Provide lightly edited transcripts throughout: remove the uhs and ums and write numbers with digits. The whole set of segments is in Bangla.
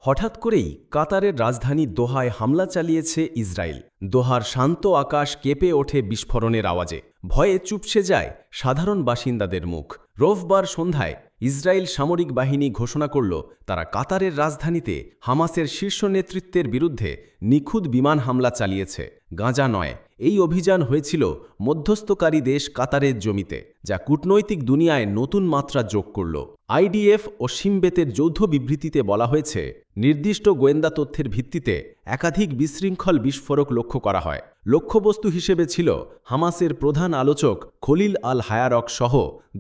হঠাৎ করেই কাতারের রাজধানী দোহায় হামলা চালিয়েছে ইসরায়েল। দোহার শান্ত আকাশ কেঁপে ওঠে বিস্ফোরণের আওয়াজে। ভয়ে চুপসে যায় সাধারণ বাসিন্দাদের মুখ। রোববার সন্ধ্যায় ইসরায়েল সামরিক বাহিনী ঘোষণা করল তারা কাতারের রাজধানীতে হামাসের শীর্ষ নেতৃত্বের বিরুদ্ধে নিখুঁত বিমান হামলা চালিয়েছে। গাঁজা নয়, এই অভিযান হয়েছিল মধ্যস্থকারী দেশ কাতারের জমিতে, যা কূটনৈতিক দুনিয়ায় নতুন মাত্রা যোগ করল। আইডিএফ ও শিমবেতের যৌথ বিবৃতিতে বলা হয়েছে, নির্দিষ্ট গোয়েন্দা তথ্যের ভিত্তিতে একাধিক বিশৃঙ্খল বিস্ফোরক লক্ষ্য করা হয়। লক্ষ্যবস্তু হিসেবে ছিল হামাসের প্রধান আলোচক খলিল আল হায়ারক সহ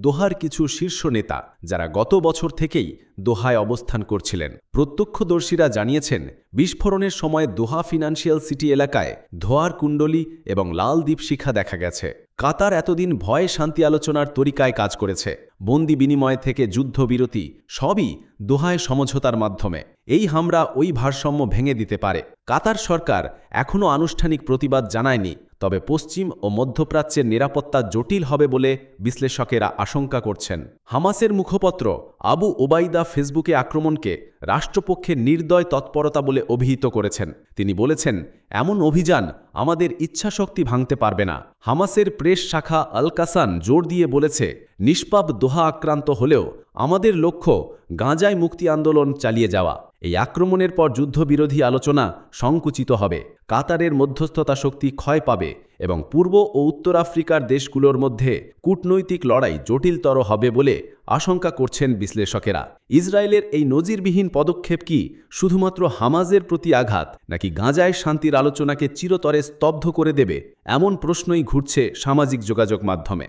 দোহার কিছু শীর্ষ নেতা, যারা গত বছর থেকেই দোহায় অবস্থান করছিলেন। প্রত্যক্ষদর্শীরা জানিয়েছেন, বিস্ফোরণের সময় দোহা ফিনান্সিয়াল সিটি এলাকায় ধোঁয়ার কুণ্ডলী এবং লাল দীপশিখা দেখা গেছে। কাতার এতদিন ভয়ে শান্তি আলোচনার তরিকায় কাজ করেছে। বন্দি বিনিময় থেকে যুদ্ধবিরতি, সবই দোহায় সমঝোতার মাধ্যমে। এই হামলা ওই ভারসাম্য ভেঙে দিতে পারে। কাতার সরকার এখনও আনুষ্ঠানিক প্রতিবাদ জানায়নি, তবে পশ্চিম ও মধ্যপ্রাচ্যের নিরাপত্তা জটিল হবে বলে বিশ্লেষকেরা আশঙ্কা করছেন। হামাসের মুখপত্র আবু ওবাইদা ফেসবুকে আক্রমণকে রাষ্ট্রপক্ষের নির্দয় তৎপরতা বলে অভিহিত করেছেন। তিনি বলেছেন, এমন অভিযান আমাদের ইচ্ছাশক্তি ভাঙতে পারবে না। হামাসের প্রেস শাখা আল কাসান জোর দিয়ে বলেছে, নিষ্পাপ দোহা আক্রান্ত হলেও আমাদের লক্ষ্য গাঁজায় মুক্তি আন্দোলন চালিয়ে যাওয়া। এই আক্রমণের পর যুদ্ধবিরোধী আলোচনা সংকুচিত হবে, কাতারের মধ্যস্থতা শক্তি ক্ষয় পাবে এবং পূর্ব ও উত্তর আফ্রিকার দেশগুলোর মধ্যে কূটনৈতিক লড়াই জটিলতর হবে বলে আশঙ্কা করছেন বিশ্লেষকেরা। ইসরায়েলের এই নজিরবিহীন পদক্ষেপ কি শুধুমাত্র হামাসের প্রতি আঘাত, নাকি গাঁজায় শান্তির আলোচনাকে চিরতরে স্তব্ধ করে দেবে? এমন প্রশ্নই ঘুরছে সামাজিক যোগাযোগ মাধ্যমে।